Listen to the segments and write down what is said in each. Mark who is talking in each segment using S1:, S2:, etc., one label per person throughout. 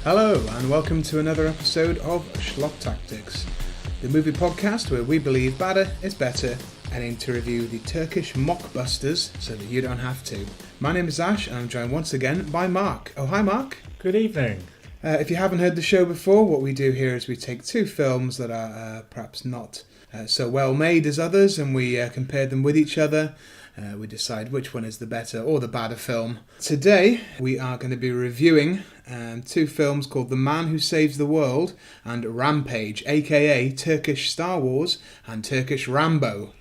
S1: Hello and welcome to another episode of Schlock Tactics, the movie podcast where we believe badder is better and aim to review the Turkish mockbusters so that you don't have to. My name is Ash and I'm joined once again by Mark. Oh, hi Mark.
S2: Good evening.
S1: If you haven't heard the show before, what we do here is we take two films that are perhaps not so well made as others and we compare them with each other. We decide which one is the better or the badder film. Today we are going to be reviewing two films called The Man Who Saves the World and Rampage, aka Turkish Star Wars and Turkish Rambo.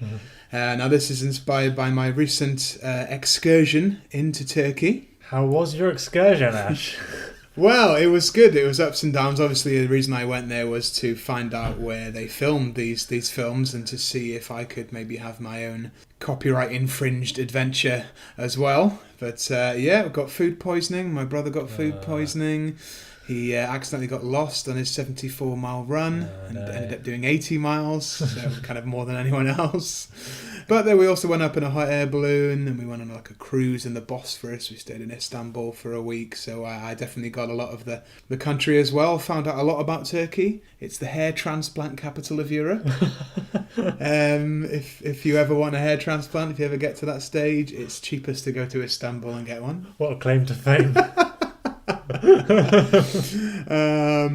S1: Now this is inspired by my recent excursion into Turkey.
S2: How was your excursion, Ash?
S1: Well, it was good. It was ups and downs. Obviously, the reason I went there was to find out where they filmed these films and to see if I could maybe have my own copyright infringed adventure as well. But yeah, I got food poisoning. My brother got food poisoning. He accidentally got lost on his 74-mile run and ended up doing 80 miles, so kind of more than anyone else. But then we also went up in a hot air balloon and we went on like a cruise in the Bosphorus. We stayed in Istanbul for a week, so I definitely got a lot of the country as well. Found out a lot about Turkey. It's the hair transplant capital of Europe. If you ever want a hair transplant, if you ever get to that stage, it's cheapest to go to Istanbul and get one.
S2: What a claim to fame.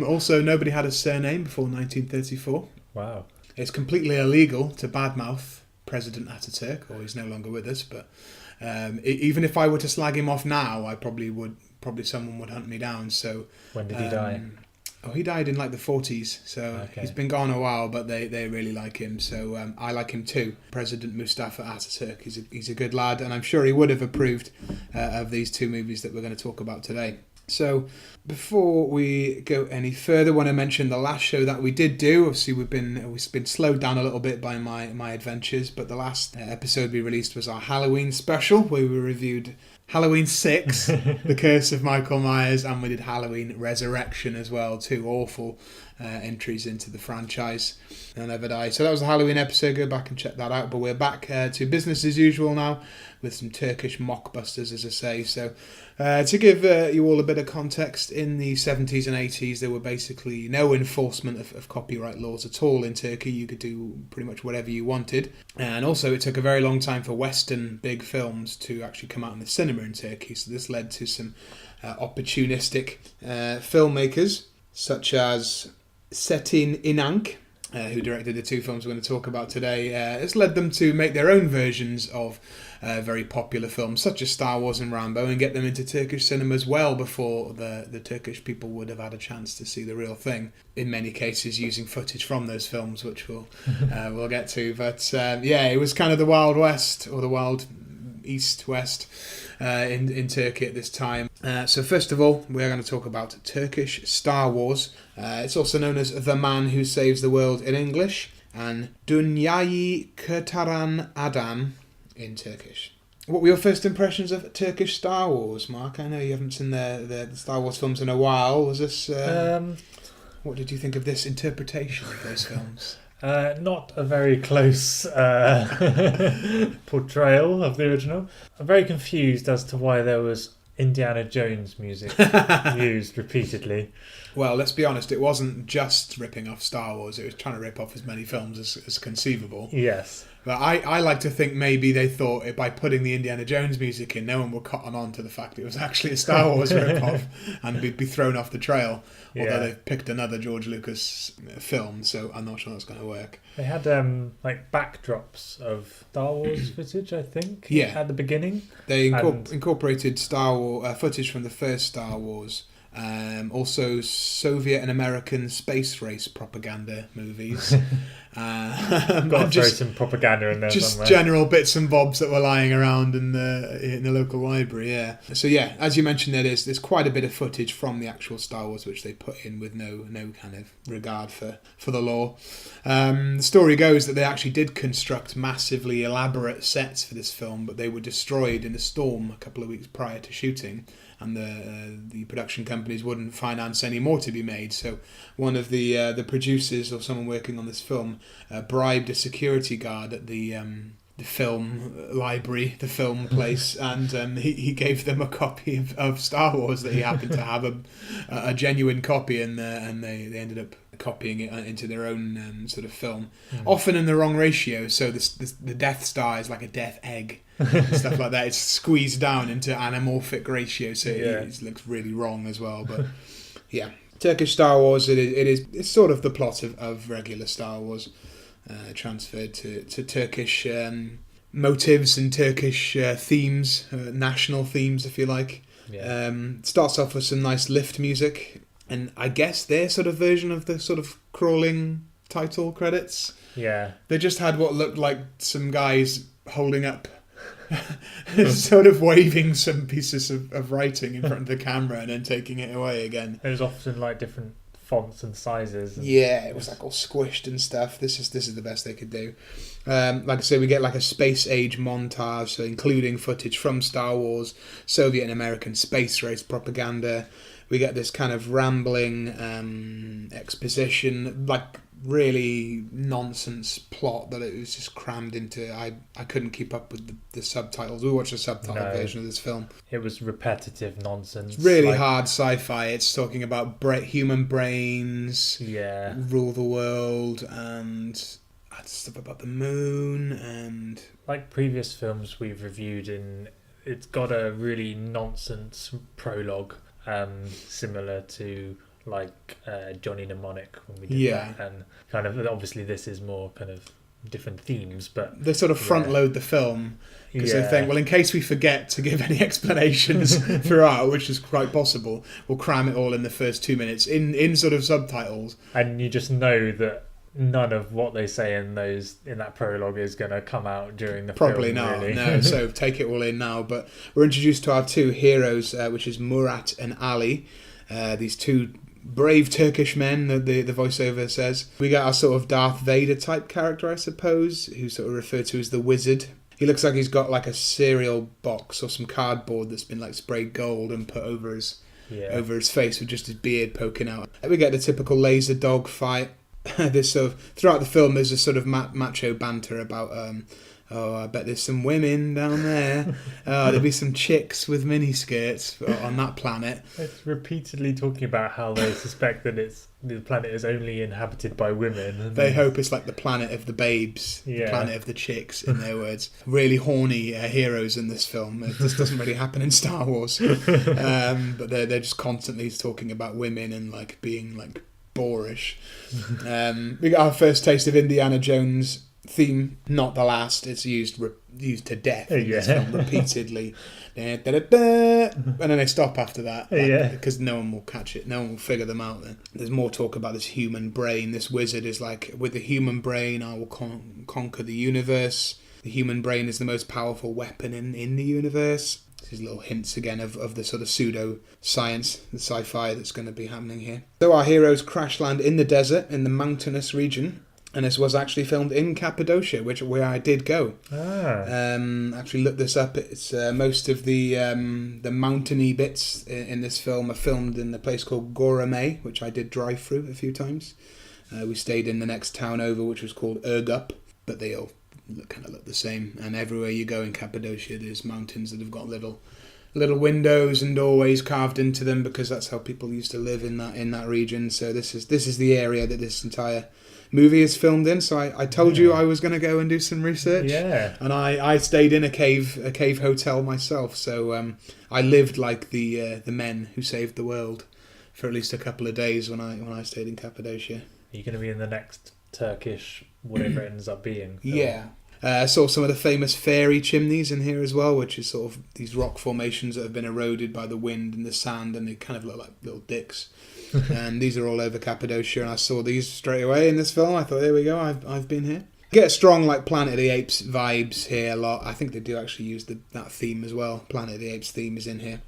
S1: Also, nobody had a surname before 1934.
S2: Wow.
S1: It's completely illegal to badmouth President Ataturk, or he's no longer with us, but even if I were to slag him off now, I probably someone would hunt me down. So
S2: when did he die?
S1: Oh, he died in like the 40s, so He's been gone a while, but they really like him, so I like him too. President Mustafa Ataturk, he's a good lad, and I'm sure he would have approved of these two movies that we're going to talk about today. So, before we go any further, I want to mention the last show that we did do. Obviously, we've been slowed down a little bit by my adventures, but the last episode we released was our Halloween special, where we reviewed Halloween 6, The Curse of Michael Myers, and we did Halloween Resurrection as well, two awful entries into the franchise. They'll never die. So that was the Halloween episode. Go back and check that out. But we're back to business as usual now with some Turkish mockbusters, as I say. So to give you all a bit of context, in the 70s and 80s, there were basically no enforcement of copyright laws at all in Turkey. You could do pretty much whatever you wanted. And also it took a very long time for Western big films to actually come out in the cinema in Turkey. So this led to some opportunistic filmmakers, such as Çetin İnanç, who directed the two films we're going to talk about today. It's led them to make their own versions of very popular films such as Star Wars and Rambo and get them into Turkish cinemas well before the Turkish people would have had a chance to see the real thing, in many cases using footage from those films, which we'll get to. But yeah, it was kind of the Wild West, or the Wild East-West in Turkey at this time. So first of all, we're going to talk about Turkish Star Wars. It's also known as The Man Who Saves the World in English, and Dünyayı Kurtaran Adam in Turkish. What were your first impressions of Turkish Star Wars, Mark? I know you haven't seen the Star Wars films in a while. Was this... what did you think of this interpretation of those films?
S2: Not a very close portrayal of the original. I'm very confused as to why there was Indiana Jones music used repeatedly.
S1: Well, let's be honest, it wasn't just ripping off Star Wars, it was trying to rip off as many films as conceivable.
S2: Yes.
S1: But I like to think maybe they thought by putting the Indiana Jones music in, no one would cotton on to the fact it was actually a Star Wars rip-off and be thrown off the trail. Although they've picked another George Lucas film, so I'm not sure that's going to work.
S2: They had like backdrops of Star Wars footage, I think, at the beginning.
S1: They incorporated Star Wars footage from the first Star Wars. Also Soviet and American space race propaganda movies.
S2: Got to throw some propaganda in there
S1: just
S2: somewhere.
S1: General bits and bobs that were lying around in the local library, yeah. So yeah, as you mentioned, there's quite a bit of footage from the actual Star Wars which they put in with no kind of regard for the law. The story goes that they actually did construct massively elaborate sets for this film, but they were destroyed in a storm a couple of weeks prior to shooting. And the production companies wouldn't finance any more to be made. So one of the producers or someone working on this film bribed a security guard at the film library, the film place, and he gave them a copy of Star Wars that he happened to have a genuine copy, and they ended up copying it into their own sort of film, often in the wrong ratio. So the Death Star is like a death egg and stuff like that. It's squeezed down into anamorphic ratio, so it looks really wrong as well. But yeah, Turkish Star Wars. It's sort of the plot of regular Star Wars. Transferred to Turkish motives and Turkish themes, national themes, if you like. Yeah. Starts off with some nice lift music, and I guess their sort of version of the sort of crawling title credits.
S2: Yeah.
S1: They just had what looked like some guys holding up, sort of waving some pieces of writing in front of the camera and then taking it away again.
S2: It was often like different fonts and sizes.
S1: It was like all squished and stuff. This is the best they could do. Like I say, we get like a space age montage, so including footage from Star Wars, Soviet and American space race propaganda. We get this kind of rambling exposition, like really nonsense plot that it was just crammed into. I couldn't keep up with the subtitles. We watched a subtitle version of this film.
S2: It was repetitive nonsense.
S1: It's really hard sci-fi. It's talking about human brains, rule the world, and stuff about the moon, and
S2: like previous films we've reviewed, it's got a really nonsense prologue, similar to like Johnny Mnemonic when we did that, and kind of obviously this is more kind of different themes, but
S1: they sort of front load the film because they think, well, in case we forget to give any explanations throughout, which is quite possible, we'll cram it all in the first 2 minutes in sort of subtitles,
S2: and you just know that none of what they say in that prologue is going to come out during the film.
S1: Probably not.
S2: Really.
S1: No. So take it all in now. But we're introduced to our two heroes, which is Murat and Ali. These two brave Turkish men, the voiceover says. We got our sort of Darth Vader type character, I suppose, who's sort of referred to as the Wizard. He looks like he's got like a cereal box or some cardboard that's been like sprayed gold and put over his face with just his beard poking out. We get the typical laser dog fight. This sort of throughout the film, there's a sort of macho banter about I bet there's some women down there. There'll be some chicks with miniskirts on that planet.
S2: It's repeatedly talking about how they suspect that the planet is only inhabited by women. And
S1: they hope it's like the planet of the babes, the planet of the chicks, in their words. Really horny heroes in this film. This doesn't really happen in Star Wars. But they're just constantly talking about women and like being like boorish. We got our first taste of Indiana Jones theme, not the last. It's used to death in this film repeatedly. And then they stop after that because no one will catch it, no one will figure them out. Then there's more talk about this human brain. This wizard is like, with the human brain I will conquer the universe. The human brain is the most powerful weapon in the universe. These little hints again of the sort of pseudo-science, the sci-fi that's going to be happening here. So our heroes crash land in the desert, in the mountainous region, and this was actually filmed in Cappadocia, where I did go. Actually looked this up. It's most of the mountainy bits in this film are filmed in the place called Goramay, which I did drive through a few times. We stayed in the next town over, which was called Ergup, but they all kind of look the same, and everywhere you go in Cappadocia there's mountains that have got little windows and doorways carved into them, because that's how people used to live in that region. So this is the area that this entire movie is filmed in. So I told you I was going to go and do some research, and I stayed in a cave hotel myself. So I lived like the men who saved the world for at least a couple of days when I stayed in Cappadocia.
S2: Are you going to be in the next Turkish whatever it ends up being?
S1: Saw some of the famous fairy chimneys in here as well, which is sort of these rock formations that have been eroded by the wind and the sand, and they kind of look like little dicks. And these are all over Cappadocia, and I saw these straight away in this film. I thought, there we go, I've been here. Get a strong like Planet of the Apes vibes here a lot. I think they do actually use that theme as well. Planet of the Apes theme is in here.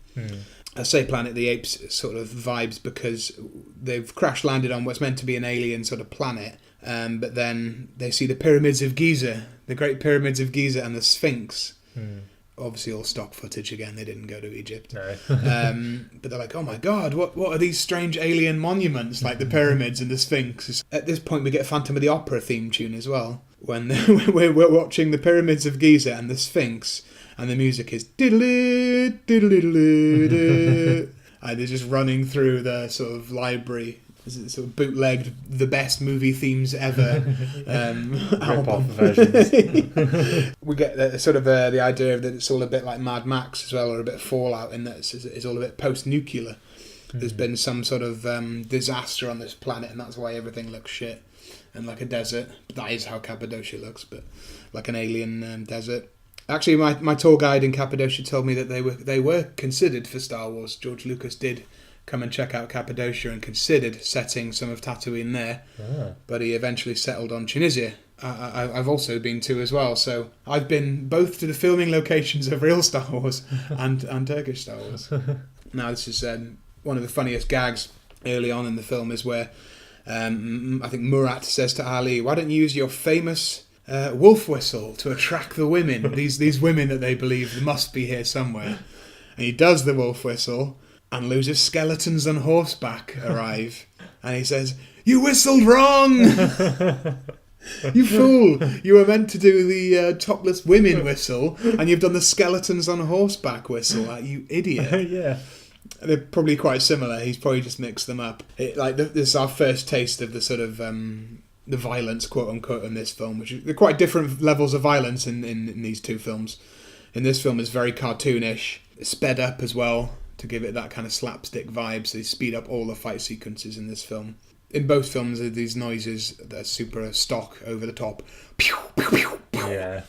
S1: I say Planet of the Apes sort of vibes because they've crash landed on what's meant to be an alien sort of planet, but then they see the pyramids of Giza, the Great Pyramids of Giza, and the Sphinx. Obviously all stock footage again, they didn't go to Egypt.
S2: No.
S1: But they're like, oh my god, what are these strange alien monuments like the pyramids and the Sphinx? At this point we get Phantom of the Opera theme tune as well. when we're watching the pyramids of Giza and the Sphinx, and the music is diddle and they're just running through the sort of library, sort of bootlegged the best movie themes ever
S2: rip-off versions.
S1: We get the idea that it's all a bit like Mad Max as well, or a bit of Fallout, in that it's all a bit post-nuclear. There's been some sort of disaster on this planet, and that's why everything looks shit and like a desert. That is how Cappadocia looks, but like an alien desert. Actually, my tour guide in Cappadocia told me that they were considered for Star Wars. George Lucas did come and check out Cappadocia and considered setting some of Tatooine there, but he eventually settled on Tunisia. I've also been to as well, so I've been both to the filming locations of real Star Wars and Turkish Star Wars. Now, this is one of the funniest gags early on in the film is where I think Murat says to Ali, "Why don't you use your famous wolf whistle to attract the women, these women that they believe must be here somewhere?" And he does the wolf whistle, and Los's skeletons on horseback arrive, and he says, "You whistled wrong! You fool! You were meant to do the topless women whistle, and you've done the skeletons on horseback whistle. Like, you idiot!"
S2: Yeah.
S1: They're probably quite similar. He's probably just mixed them up. This is our first taste of the sort of the violence, quote unquote, in this film, which are quite different levels of violence in these two films. In this film, it's very cartoonish. It's sped up as well to give it that kind of slapstick vibe. So they speed up all the fight sequences in this film. In both films, there are these noises that are super stock, over the top.
S2: Yeah.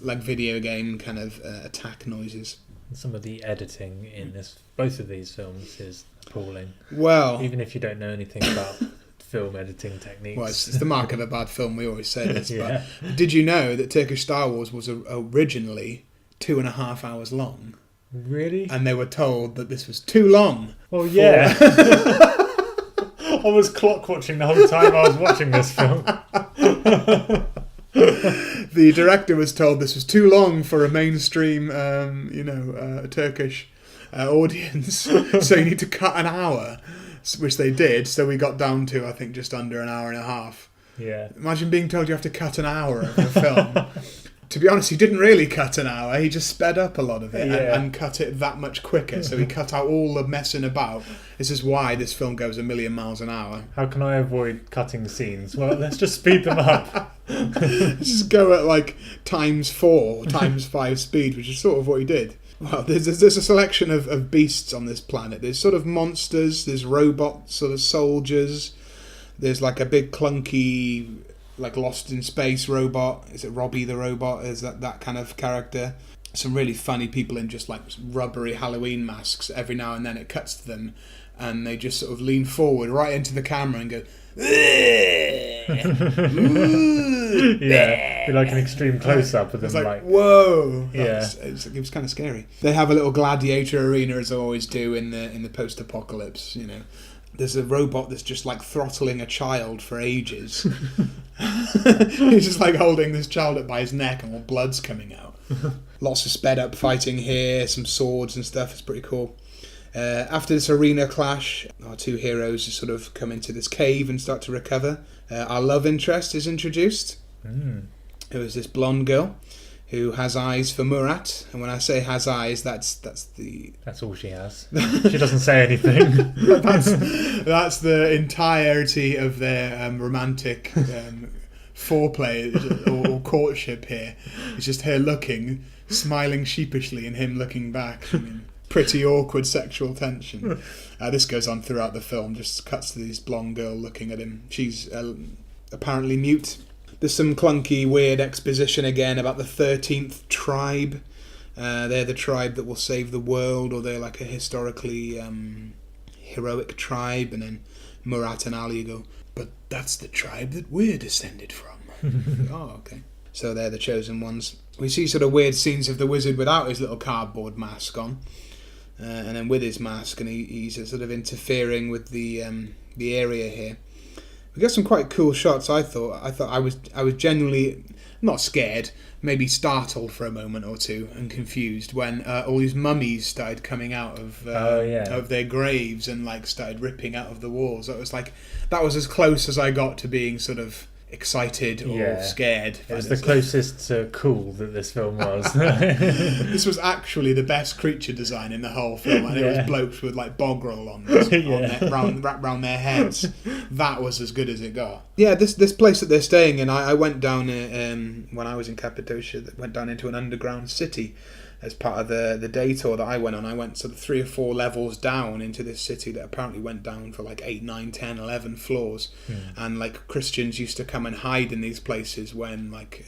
S1: Like video game kind of attack noises.
S2: Some of the editing in both of these films is appalling.
S1: Well,
S2: even if you don't know anything about film editing techniques.
S1: Well, it's the mark of a bad film. We always say this.
S2: Yeah.
S1: But did you know that Turkish Star Wars was originally 2.5 hours long?
S2: Really?
S1: And they were told that this was too long.
S2: Well, yeah. I was clock watching the whole time I was watching this film.
S1: The director was told this was too long for a mainstream, Turkish audience, so you need to cut an hour, which they did. So we got down to, I think, just under an hour and a half.
S2: Yeah.
S1: Imagine being told you have to cut an hour of a film. To be honest, he didn't really cut an hour. He just sped up a lot of it and cut it that much quicker. So he cut out all the messing about. This is why this film goes a million miles an hour.
S2: How can I avoid cutting scenes? Well, let's just speed them up.
S1: Let's just go at like ×4, ×5 speed, which is sort of what he did. Well, there's a selection of beasts on this planet. There's sort of monsters, there's robot sort of soldiers, there's like a big clunky, like Lost in Space robot. Is it Robbie the robot? Is that kind of character? Some really funny people in just like rubbery Halloween masks. Every now and then it cuts to them and they just sort of lean forward right into the camera and go,
S2: yeah, be like an extreme close-up of them.
S1: It's like whoa.
S2: Yeah.
S1: It was kind of scary. They have a little gladiator arena, as they always do in the post-apocalypse, you know. There's a robot that's just like throttling a child for ages. He's just like holding this child up by his neck and all blood's coming out. Lots of sped up fighting here, some swords and stuff. It's pretty cool. After this arena clash, our two heroes just sort of come into this cave and start to recover. Our love interest is introduced. Who is this blonde girl who has eyes for Murat, and when I say has eyes, that's
S2: all she has. She doesn't say anything.
S1: that's the entirety of their romantic foreplay or courtship here. It's just her looking, smiling sheepishly, and him looking back. I mean, pretty awkward sexual tension. This goes on throughout the film. Just cuts to this blonde girl looking at him. She's apparently mute. There's some clunky, weird exposition again about the 13th tribe. They're the tribe that will save the world, or they're like a historically heroic tribe. And then Murat and Ali go, but that's the tribe that we're descended from. Oh, okay. So they're the chosen ones. We see sort of weird scenes of the wizard without his little cardboard mask on, and then with his mask, and he's sort of interfering with the area here. We got some quite cool shots. I thought I was genuinely not scared, maybe startled for a moment or two, and confused when all these mummies started coming out of their graves and like started ripping out of the walls. It was like that was as close as I got to being sort of excited or scared.
S2: It was the closest to cool that this film was.
S1: This was actually the best creature design in the whole film, and it was blokes with like bog roll on wrapped round their heads. That was as good as it got. Yeah, this place that they're staying in, I went down when I was in Cappadocia. Went down into an underground city as part of the day tour that I went on. I went sort of 3 or 4 levels down into this city that apparently went down for like 8, 9, 10, 11 floors. And like Christians used to come and hide in these places when like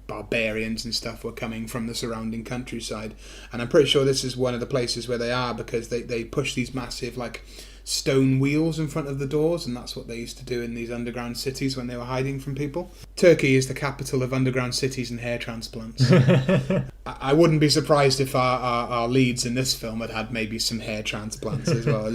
S1: barbarians and stuff were coming from the surrounding countryside. And I'm pretty sure this is one of the places where they are, because they push these massive like stone wheels in front of the doors, and that's what they used to do in these underground cities when they were hiding from people. Turkey is the capital of underground cities and hair transplants. I wouldn't be surprised if our leads in this film had maybe some hair transplants as well. It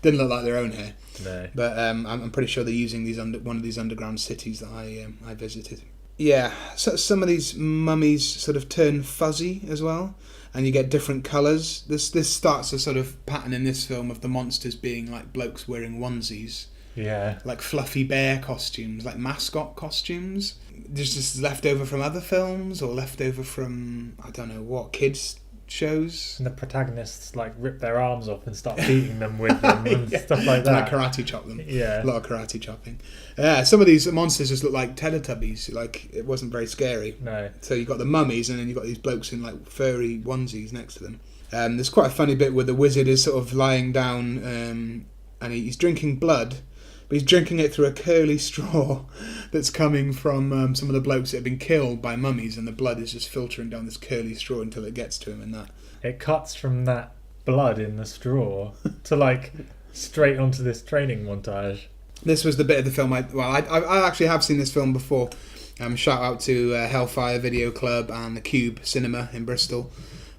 S1: didn't look like their own hair.
S2: No.
S1: But I'm pretty sure they're using one of these underground cities that I visited. Yeah, so some of these mummies sort of turn fuzzy as well, and you get different colours. This starts a sort of pattern in this film of the monsters being like blokes wearing onesies.
S2: Yeah. Like
S1: fluffy bear costumes, like mascot costumes. There's just left over from other films, or left over from, I don't know what, kids shows.
S2: And the protagonists like rip their arms off and start beating them with them and stuff like that.
S1: Like karate chop them.
S2: Yeah.
S1: A lot of karate chopping. Yeah, some of these monsters just look like Teletubbies. Like, it wasn't very scary.
S2: No.
S1: So you've got the mummies, and then you've got these blokes in like furry onesies next to them. There's quite a funny bit where the wizard is sort of lying down and he's drinking blood, but he's drinking it through a curly straw that's coming from some of the blokes that have been killed by mummies, and the blood is just filtering down this curly straw until it gets to him, and that.
S2: It cuts from that blood in the straw to like straight onto this training montage.
S1: This was the bit of the film I actually have seen this film before. Shout out to Hellfire Video Club and the Cube Cinema in Bristol.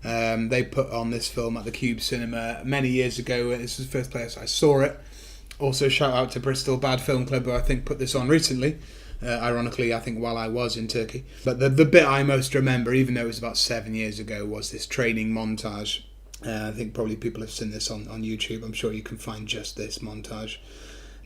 S1: They put on this film at the Cube Cinema many years ago. This was the first place I saw it. Also, shout out to Bristol Bad Film Club, who I think put this on recently. Ironically, I think while I was in Turkey. But the bit I most remember, even though it was about 7 years ago, was this training montage. I think probably people have seen this on YouTube. I'm sure you can find just this montage.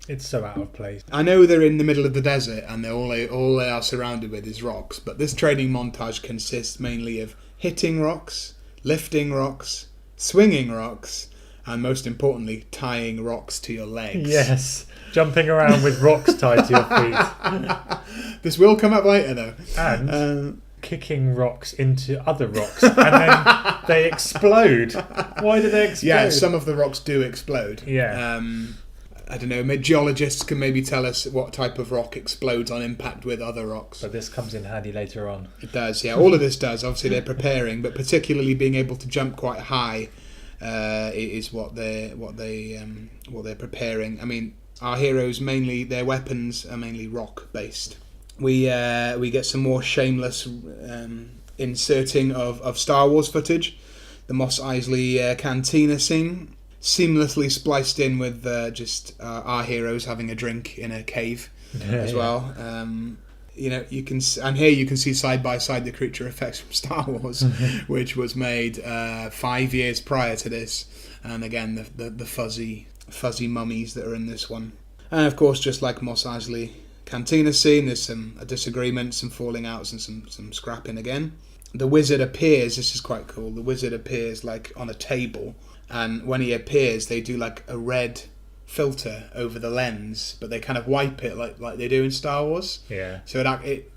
S2: It's so out of place.
S1: I know they're in the middle of the desert and all they are surrounded with is rocks, but this training montage consists mainly of hitting rocks, lifting rocks, swinging rocks, and most importantly, tying rocks to your legs.
S2: Yes, jumping around with rocks tied to your
S1: feet. This will come up later though.
S2: And kicking rocks into other rocks, and then they explode. Why do they explode?
S1: Yeah, some of the rocks do explode.
S2: Yeah.
S1: I don't know, geologists can maybe tell us what type of rock explodes on impact with other rocks.
S2: But this comes in handy later on.
S1: It does, yeah. All of this does. Obviously, they're preparing, but particularly being able to jump quite high is what they're preparing. I mean, our heroes mainly their weapons are mainly rock based. We get some more shameless inserting of Star Wars footage. The Mos Eisley cantina scene, seamlessly spliced in with just our heroes having a drink in a cave as well. You can see side by side the creature effects from Star Wars, which was made 5 years prior to this, and again the fuzzy mummies that are in this one. And of course, just like Mos Eisley cantina scene, there's a disagreement, some falling outs, and some scrapping again. The wizard appears. This is quite cool. The wizard appears like on a table. And when he appears, they do like a red filter over the lens, but they kind of wipe it like they do in Star Wars.
S2: Yeah.
S1: So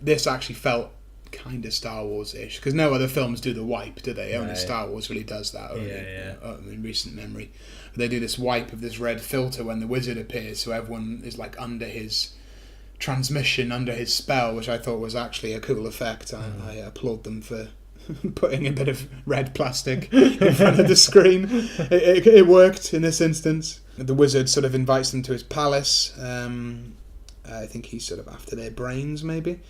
S1: this actually felt kind of Star Wars-ish, because no other films do the wipe, do they? Only Star Wars really does that. In recent memory, but they do this wipe of this red filter when the wizard appears, so everyone is like under his transmission, under his spell, which I thought was actually a cool effect. I applaud them for putting a bit of red plastic in front of the screen. It worked in this instance. The wizard sort of invites them to his palace. I think he's sort of after their brains, maybe.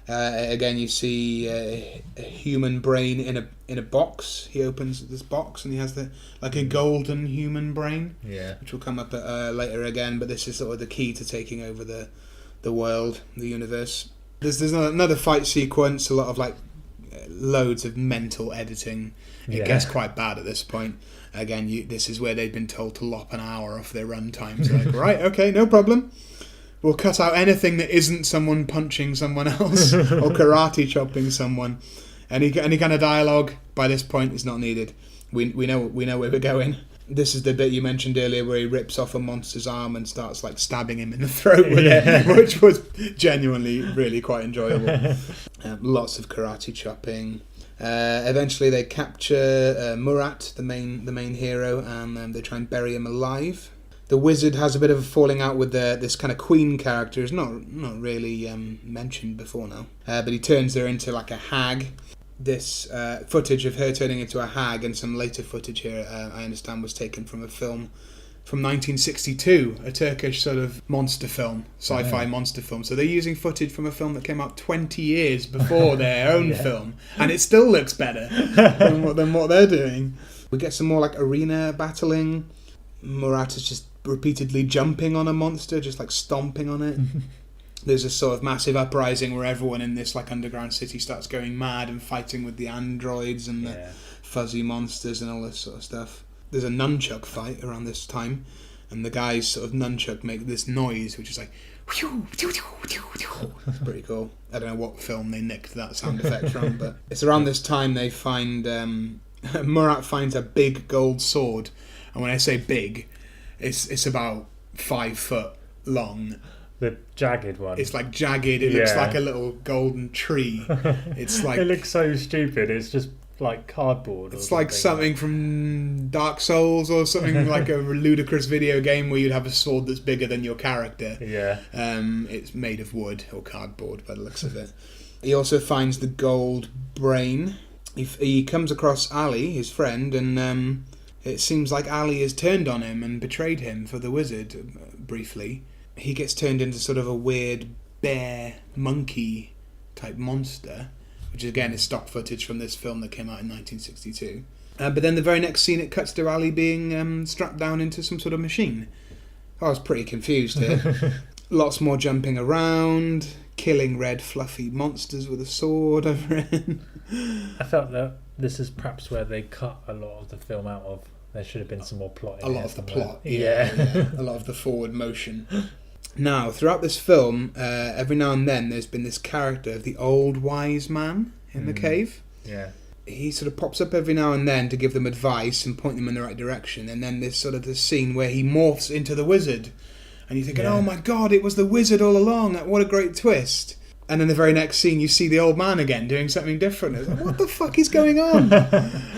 S1: Again, you see a human brain in a box. He opens this box and he has a golden human brain, which will come up later again. But this is sort of the key to taking over the world, the universe. There's another fight sequence. A lot of loads of mental editing. It gets quite bad at this point. Again, this is where they've been told to lop an hour off their run time. So right, okay, no problem. We'll cut out anything that isn't someone punching someone else or karate chopping someone. Any kind of dialogue by this point is not needed. We know where we're going. This is the bit you mentioned earlier where he rips off a monster's arm and starts like stabbing him in the throat with it, which was genuinely really quite enjoyable. Lots of karate chopping. Eventually they capture Murat, the main hero, and they try and bury him alive. The wizard has a bit of a falling out with this kind of queen character who's not really mentioned before now. But he turns her into like a hag. This footage of her turning into a hag and some later footage here, I understand, was taken from a film from 1962, a Turkish sort of monster film, sci-fi monster film. So they're using footage from a film that came out 20 years before their own film, and it still looks better than what they're doing. We get some more like arena battling. Murat is just repeatedly jumping on a monster, just like stomping on it. There's a sort of massive uprising where everyone in this like underground city starts going mad and fighting with the androids and the fuzzy monsters and all this sort of stuff. There's a nunchuck fight around this time, and the guys sort of nunchuck make this noise which is like it's pretty cool. I don't know what film they nicked that sound effect from, but it's around this time they find Murat finds a big gold sword, and when I say big, it's about 5 foot long.
S2: The jagged one.
S1: It's like jagged. It looks like a little golden tree. It's like
S2: it looks so stupid. It's just like cardboard.
S1: It's like something from Dark Souls or something like a ludicrous video game where you'd have a sword that's bigger than your character.
S2: Yeah.
S1: It's made of wood or cardboard by the looks of it. He also finds the gold brain. He comes across Ali, his friend, and it seems like Ali has turned on him and betrayed him for the wizard briefly. He gets turned into sort of a weird bear monkey type monster, which again is stock footage from this film that came out in 1962. But then the very next scene it cuts to Ali being strapped down into some sort of machine. I was pretty confused here. Lots more jumping around, killing red fluffy monsters with a sword over it.
S2: I felt that this is perhaps where they cut a lot of the film out of. There should have been some more plot in
S1: a lot of
S2: somewhere.
S1: the plot. Yeah. A lot of the forward motion. Now, throughout this film, every now and then there's been this character of the old wise man in the cave.
S2: Yeah.
S1: He sort of pops up every now and then to give them advice and point them in the right direction. And then there's sort of this scene where he morphs into the wizard. And you're thinking, oh my God, it was the wizard all along. What a great twist. And in the very next scene, you see the old man again doing something different. It's like, what the fuck is going on?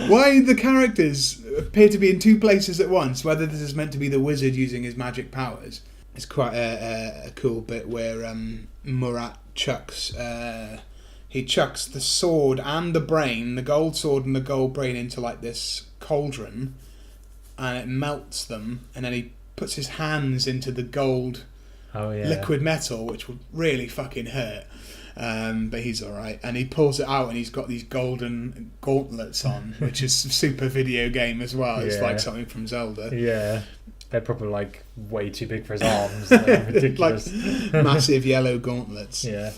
S1: Why the characters appear to be in two places at once? Whether this is meant to be the wizard using his magic powers. It's quite a cool bit where Murat chucks the sword and the brain, the gold sword and the gold brain, into like this cauldron, and it melts them, and then he puts his hands into the gold liquid metal, which would really fucking hurt. But he's alright. And he pulls it out and he's got these golden gauntlets on, which is super video game as well. It's like something from Zelda.
S2: Yeah. They're probably like way too big for his arms. They're ridiculous.
S1: Like massive yellow gauntlets.
S2: Yeah.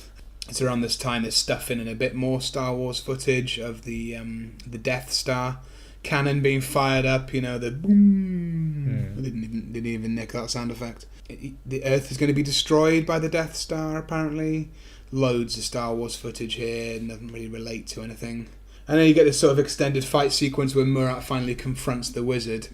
S1: It's around this time they're stuffing in a bit more Star Wars footage of the Death Star cannon being fired up, the boom. I didn't even nick that sound effect. The Earth is going to be destroyed by the Death Star, apparently. Loads of Star Wars footage here, doesn't really relate to anything. And then you get this sort of extended fight sequence where Murat finally confronts the wizard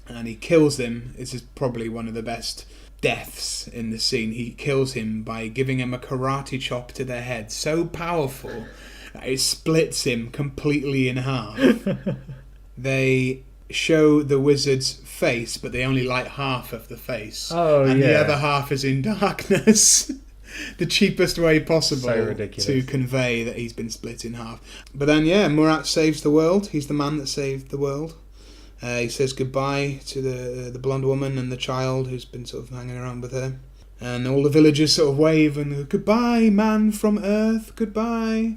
S1: and he kills him. This is probably one of the best deaths in the scene. He kills him by giving him a karate chop to the head, so powerful that it splits him completely in half. They show the wizard's face, but they only light half of the face. And the other half is in darkness. The cheapest way possible to convey that he's been split in half. But then, Murat saves the world. He's the man that saved the world. He says goodbye to the blonde woman and the child who's been sort of hanging around with her. And all the villagers sort of wave and go, goodbye, man from Earth, goodbye.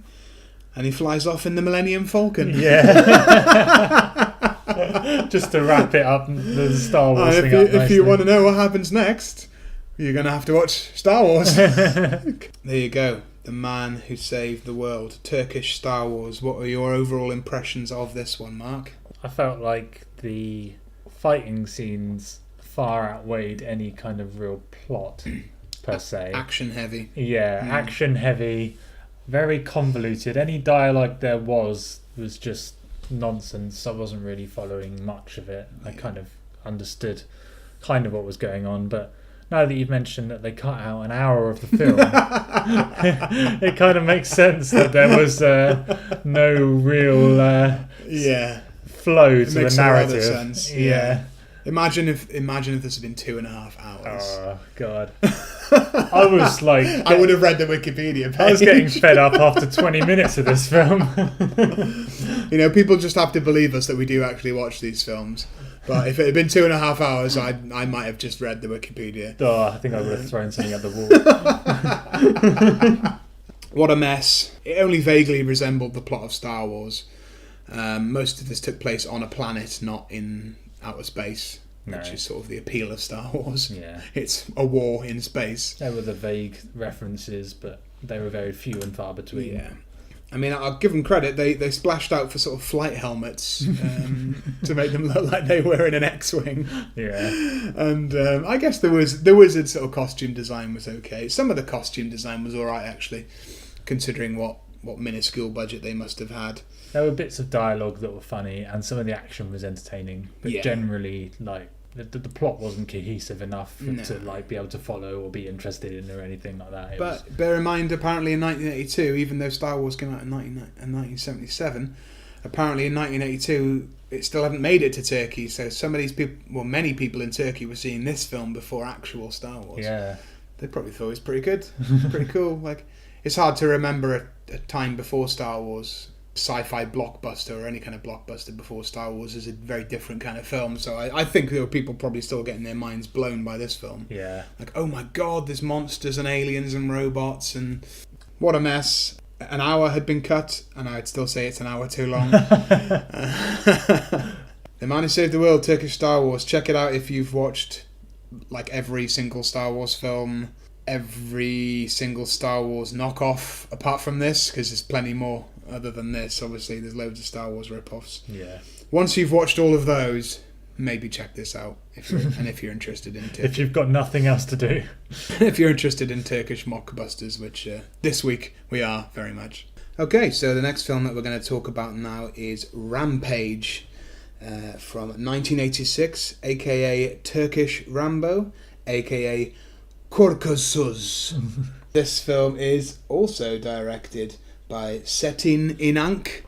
S1: And he flies off in the Millennium Falcon.
S2: Yeah. Just to wrap it up, the Star Wars thing up nicely.
S1: If you want to know what happens next, you're going to have to watch Star Wars. There you go. The man who saved the world. Turkish Star Wars. What are your overall impressions of this one, Mark?
S2: I felt like the fighting scenes far outweighed any kind of real plot, per se.
S1: Action heavy.
S2: Yeah, action heavy, very convoluted. Any dialogue there was just nonsense. I wasn't really following much of it. I kind of understood kind of what was going on, but now that you've mentioned that they cut out an hour of the film, it kind of makes sense that there was no real flow to the narrative.
S1: Sense. Yeah. Imagine if this had been 2.5 hours.
S2: Oh God! I was like,
S1: I would have read the Wikipedia page.
S2: I was getting fed up after 20 minutes of this film.
S1: People just have to believe us that we do actually watch these films. But if it had been 2.5 hours, I might have just read the Wikipedia.
S2: Oh, I think I would have thrown something at the
S1: wall. What a mess. It only vaguely resembled the plot of Star Wars. Most of this took place on a planet, not in outer space, which is sort of the appeal of Star Wars.
S2: Yeah.
S1: It's a war in space.
S2: There were the vague references, but they were very few and far between.
S1: Yeah. I mean, I'll give them credit. They splashed out for sort of flight helmets to make them look like they were in an X-wing.
S2: Yeah.
S1: And I guess the wizard sort of costume design was okay. Some of the costume design was all right, actually, considering what minuscule budget they must have had.
S2: There were bits of dialogue that were funny, and some of the action was entertaining. But generally, like the plot wasn't cohesive enough to like be able to follow or be interested in or anything like that.
S1: But bear in mind, apparently in 1982, even though Star Wars came out in 1977, apparently in 1982 it still hadn't made it to Turkey. So some of these people, many people in Turkey were seeing this film before actual Star Wars.
S2: Yeah,
S1: they probably thought it was pretty good, pretty cool. Like, it's hard to remember a time before Star Wars. Sci-fi blockbuster or any kind of blockbuster before Star Wars is a very different kind of film, so I think there were people probably still getting their minds blown by this film.
S2: Yeah.
S1: Like, oh my god, there's monsters and aliens and robots, and what a mess. An hour had been cut, and I'd still say it's an hour too long. The Man Who Saved the World, Turkish Star Wars. Check it out if you've watched like every single Star Wars film, every single Star Wars knockoff, apart from this, because there's plenty more. Other than this, obviously, there's loads of Star Wars rip-offs.
S2: Yeah.
S1: Once you've watched all of those, maybe check this out. If you're interested in Turkish.
S2: If you've got nothing else to do.
S1: If you're interested in Turkish mockbusters, which this week we are very much. Okay, so the next film that we're going to talk about now is Rampage from 1986, a.k.a. Turkish Rambo, a.k.a. Korkusuz. This film is also directed by Çetin İnanç,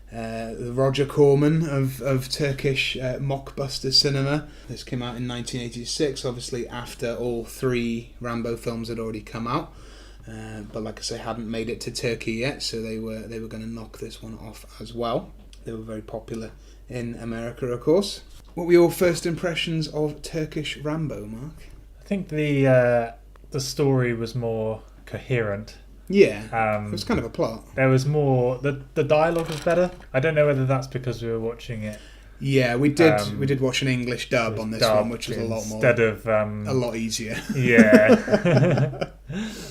S1: the Roger Corman of Turkish mockbuster cinema. This came out in 1986, obviously after all 3 Rambo films had already come out. But like I say, hadn't made it to Turkey yet, so they were going to knock this one off as well. They were very popular in America, of course. What were your first impressions of Turkish Rambo, Mark?
S2: I think the story was more coherent.
S1: Yeah, it was kind of a plot.
S2: There was more. The dialogue was better. I don't know whether that's because we were watching it.
S1: Yeah, we did watch an English dub on this one, which was a lot more
S2: instead of
S1: a lot easier.
S2: Yeah,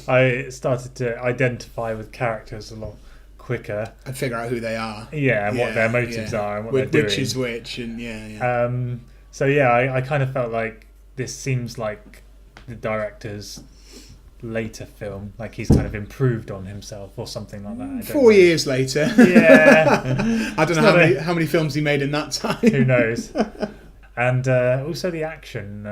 S2: I started to identify with characters a lot quicker
S1: and figure out who they are.
S2: Yeah, and what their motives are and what they're doing.
S1: Which is which, and yeah.
S2: So yeah, I kind of felt like this seems like the director's later film, like he's kind of improved on himself or something like that.
S1: 4 years later.
S2: Yeah.
S1: I don't know how many films he made in that time.
S2: Who knows? And also the action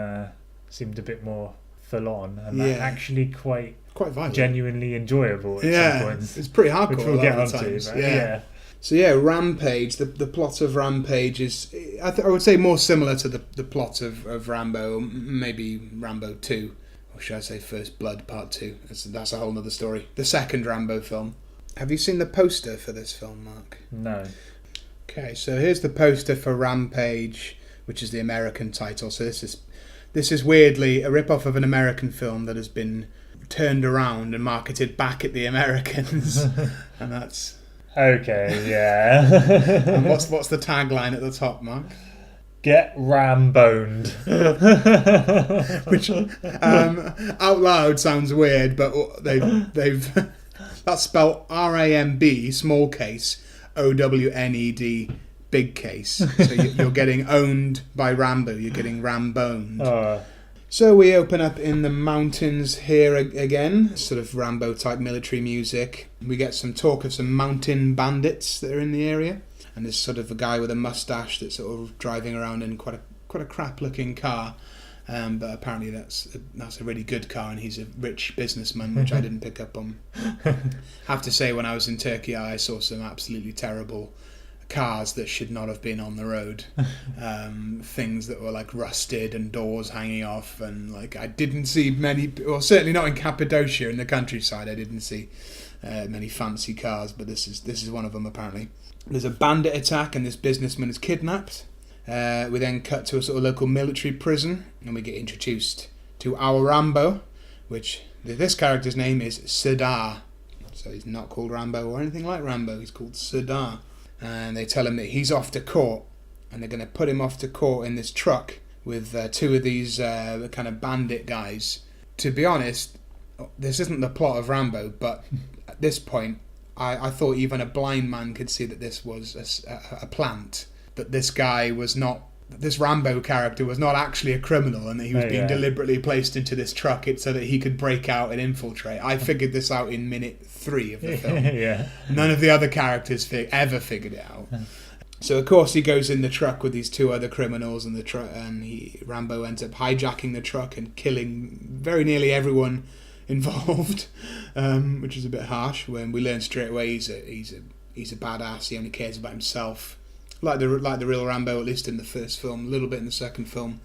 S2: seemed a bit more full on and actually quite
S1: violent.
S2: Genuinely enjoyable at some points.
S1: It's pretty hardcore,
S2: which we'll get onto.
S1: Times.
S2: Right? Yeah.
S1: So Rampage, the plot of Rampage is, I would say, more similar to the plot of Rambo, maybe Rambo 2. Or should I say First Blood Part 2? That's a whole other story. The second Rambo film. Have you seen the poster for this film, Mark?
S2: No.
S1: Okay, so here's the poster for Rampage, which is the American title. So this is weirdly a rip-off of an American film that has been turned around and marketed back at the Americans. And that's...
S2: Okay, yeah.
S1: And what's the tagline at the top, Mark?
S2: Get Ramboned.
S1: Which out loud sounds weird, but they've that's spelled R-A-M-B small case O-W-N-E-D big case. So you're getting owned by Rambo. You're getting Ramboned. So we open up in the mountains here again, sort of Rambo-type military music. We get some talk of some mountain bandits that are in the area, and there's sort of a guy with a mustache that's sort of driving around in quite a crap-looking car. But apparently that's a really good car, and he's a rich businessman, which I didn't pick up on. I have to say, when I was in Turkey, I saw some absolutely terrible cars that should not have been on the road. Things that were like rusted and doors hanging off, and like I didn't see many, or certainly not in Cappadocia in the countryside. I didn't see many fancy cars, but this is one of them apparently. There's a bandit attack, and this businessman is kidnapped. We then cut to a sort of local military prison, and we get introduced to our Rambo, which this character's name is Serdar. So he's not called Rambo or anything like Rambo, he's called Serdar. And they tell him that he's off to court, and they're going to put him off to court in this truck with two of these kind of bandit guys. To be honest, this isn't the plot of Rambo, but at this point, I thought even a blind man could see that this was a plant. That this guy was not, this Rambo character was not actually a criminal, and that he was being deliberately placed into this truck so that he could break out and infiltrate. I figured this out in minute 3 of the film. None of the other characters ever figured it out. So of course he goes in the truck with these two other criminals, and Rambo ends up hijacking the truck and killing very nearly everyone involved, which is a bit harsh. When we learn straight away he's a badass. He only cares about himself. Like the real Rambo, at least in the first film, a little bit in the second film.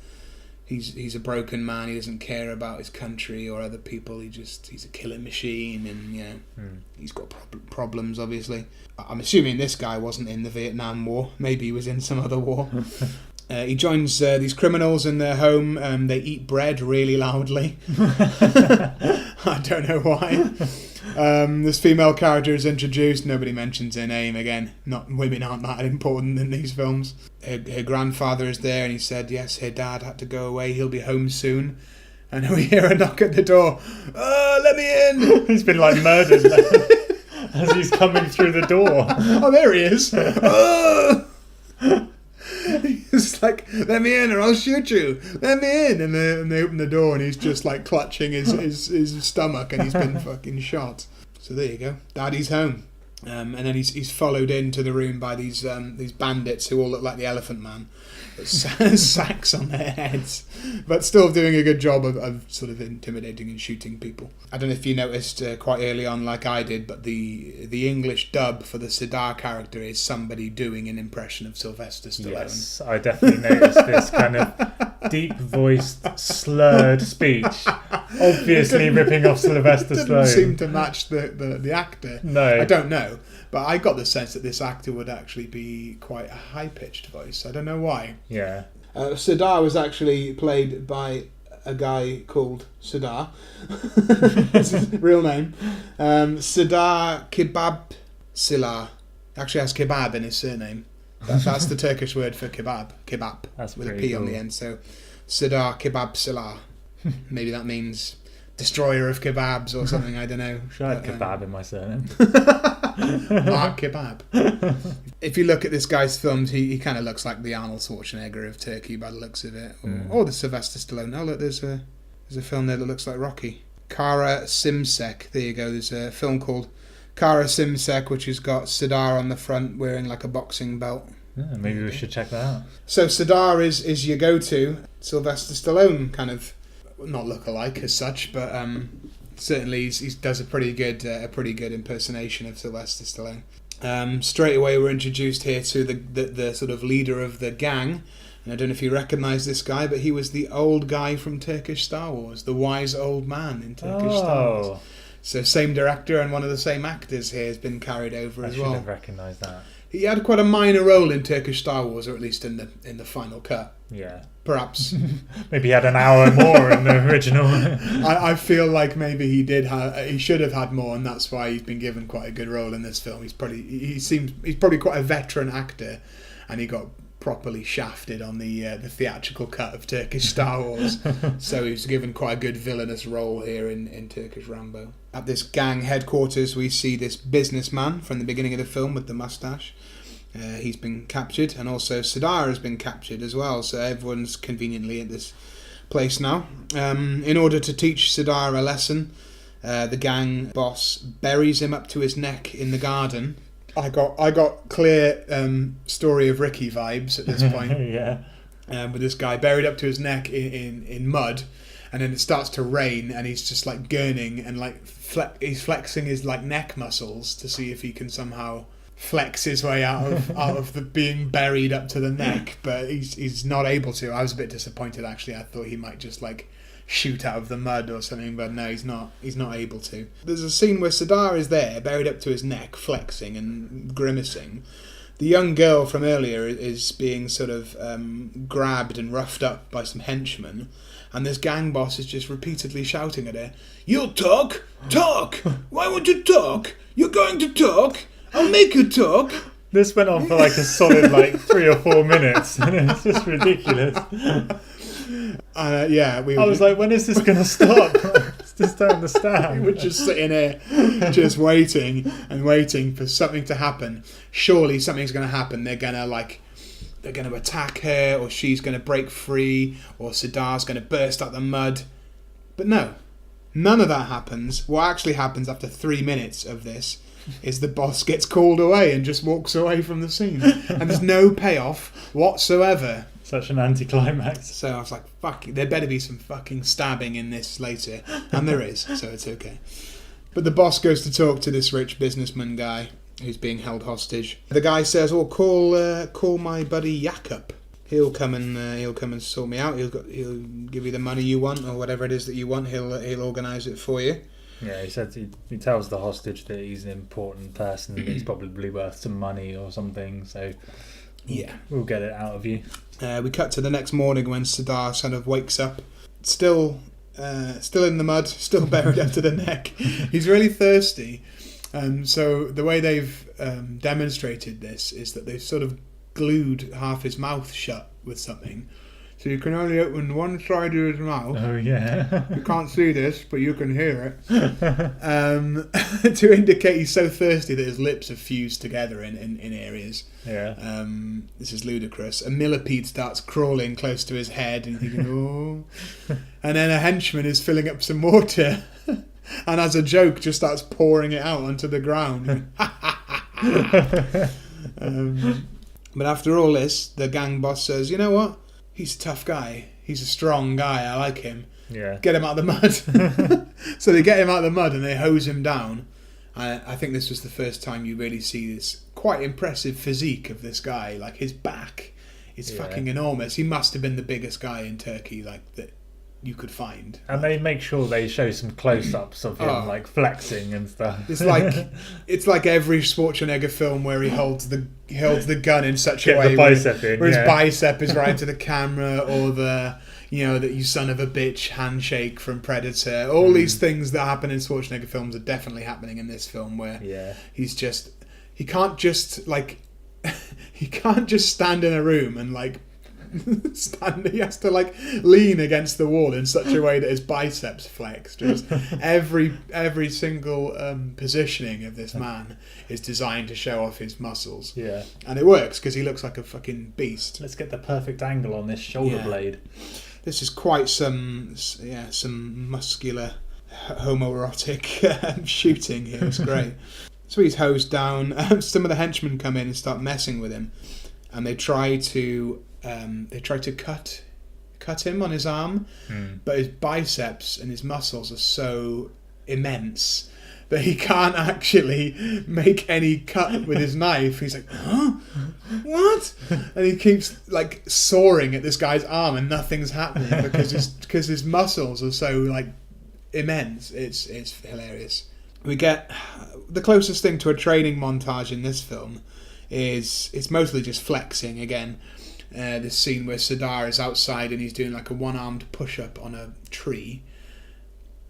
S1: He's a broken man. He doesn't care about his country or other people. He's a killing machine, and he's got problems. Obviously, I'm assuming this guy wasn't in the Vietnam War. Maybe he was in some other war. He joins these criminals in their home. They eat bread really loudly. I don't know why. This female character is introduced. Nobody mentions her name again. Women aren't that important in these films. Her grandfather is there, and he said yes, her dad had to go away. He'll be home soon. And we hear a knock at the door. Oh, let me in!
S2: He's been like murdered as he's coming through the door.
S1: Oh, there he is. Oh! He's like, let me in or I'll shoot you. Let me in. And they open the door, and he's just like clutching his stomach, and he's been fucking shot. So there you go. Daddy's home. And then he's followed into the room by these bandits who all look like the Elephant Man. Sacks on their heads, but still doing a good job of sort of intimidating and shooting people. I don't know if you noticed quite early on, like I did, but the English dub for the Serdar character is somebody doing an impression of Sylvester Stallone.
S2: Yes, I definitely noticed this kind of deep-voiced, slurred speech, obviously ripping off Sylvester Stallone.
S1: Didn't seem to match the actor.
S2: No,
S1: I don't know, but I got the sense that this actor would actually be quite a high-pitched voice. I don't know why.
S2: Yeah.
S1: Serdar was actually played by a guy called Serdar. That's his real name. Serdar Kebab Silah. Actually has kebab in his surname. That's the Turkish word for kebab. Kebab.
S2: That's
S1: with a P on the end. So Serdar Kebab Silah. Maybe that means destroyer of kebabs or something, I don't know.
S2: Should I have kebab in my surname?
S1: Mark Kebab. If you look at this guy's films, he kind of looks like the Arnold Schwarzenegger of Turkey by the looks of it. Or the Sylvester Stallone. Oh look, there's a film there that looks like Rocky. Kara Simsek. There you go. There's a film called Kara Simsek, which has got Serdar on the front wearing like a boxing belt.
S2: Yeah, maybe we should check that out.
S1: So Serdar is your go-to Sylvester Stallone kind of, not look-alike as such, but certainly he does a pretty good impersonation of Sylvester Stallone. Straight away we're introduced here to the sort of leader of the gang, and I don't know if you recognise this guy, but he was the old guy from Turkish Star Wars, the wise old man in Turkish Star Wars. So same director and one of the same actors here has been carried over as well. I should
S2: have recognised that.
S1: He had quite a minor role in Turkish Star Wars, or at least in the final cut.
S2: Yeah.
S1: Perhaps.
S2: Maybe he had an hour more in the original.
S1: I feel like maybe he should have had more, and that's why he's been given quite a good role in this film. He's probably quite a veteran actor, and he got properly shafted on the theatrical cut of Turkish Star Wars. So he's given quite a good villainous role here in Turkish Rambo. At this gang headquarters, we see this businessman from the beginning of the film with the moustache. He's been captured, and also Serdar has been captured as well. So everyone's conveniently at this place now. In order to teach Sadar a lesson, the gang boss buries him up to his neck in the garden. I got clear Story of Ricky vibes at this point.
S2: Yeah.
S1: With this guy buried up to his neck in mud, and then it starts to rain, and he's just like gurning and like he's flexing his like neck muscles to see if he can somehow flex his way out of the being buried up to the neck, but he's not able to. I was a bit disappointed actually. I thought he might just like shoot out of the mud or something, but no, he's not able to. There's a scene where Sadar is there buried up to his neck, flexing and grimacing. The young girl from earlier is being sort of grabbed and roughed up by some henchmen, and this gang boss is just repeatedly shouting at her, "You'll talk! Talk! Why won't you talk? You're going to talk! I'll make you talk!"
S2: This went on for like a solid 3 or 4 minutes, and it's just ridiculous.
S1: Yeah,
S2: I was like, when is this going to stop? I just don't understand.
S1: We were just sitting here, just waiting and waiting for something to happen. Surely something's going to happen. They're going to attack her, or she's going to break free, or Sadar's going to burst out the mud. But no, none of that happens. What actually happens after 3 minutes of this is the boss gets called away and just walks away from the scene. And there's no payoff whatsoever.
S2: Such an anticlimax.
S1: So I was like, fuck, there better be some fucking stabbing in this later. And there is, so it's okay. But the boss goes to talk to this rich businessman guy who's being held hostage. The guy says, "Oh, call my buddy Jakob. He'll come and sort me out. He'll give you the money you want, or whatever it is that you want. He'll organise it for you."
S2: Yeah, he said he tells the hostage that he's an important person and he's probably worth some money or something. So
S1: yeah,
S2: we'll get it out of you.
S1: We cut to the next morning when Sadar sort of wakes up, still in the mud, still buried up to the neck. He's really thirsty. So the way they've demonstrated this is that they've sort of glued half his mouth shut with something. So you can only open one side of his mouth.
S2: Oh, yeah.
S1: You can't see this, but you can hear it. To indicate he's so thirsty that his lips are fused together in areas.
S2: Yeah.
S1: This is ludicrous. A millipede starts crawling close to his head, and you're thinking, oh. And then a henchman is filling up some water, and as a joke just starts pouring it out onto the ground. But after all this, the gang boss says, "You know what? He's a tough guy. He's a strong guy. I like him.
S2: Yeah.
S1: Get him out of the mud." So they get him out of the mud and they hose him down. I think this was the first time you really see this quite impressive physique of this guy. Like, his back is fucking enormous. He must have been the biggest guy in Turkey, like, that you could find.
S2: And they make sure they show some close-ups of him, like flexing and stuff.
S1: It's like every Schwarzenegger film where he holds the gun in such a way
S2: the bicep
S1: where his bicep is right to the camera, or the that "you son of a bitch" handshake from Predator. All these things that happen in Schwarzenegger films are definitely happening in this film, where he can't just stand in a room and like he has to like lean against the wall in such a way that his biceps flex. Just every single positioning of this man is designed to show off his muscles.
S2: Yeah,
S1: and it works because he looks like a fucking beast.
S2: Let's get the perfect angle on this shoulder blade. This
S1: is quite some muscular homoerotic shooting here. It's great. So he's hosed down. Some of the henchmen come in and start messing with him, and they try to cut him on his arm, but his biceps and his muscles are so immense that he can't actually make any cut with his knife. He's like, "Huh? What?" And he keeps like sawing at this guy's arm, and nothing's happening because his muscles are so like immense. It's hilarious. We get the closest thing to a training montage in this film is it's mostly just flexing again. This scene where Sadar is outside and he's doing like a one-armed push-up on a tree,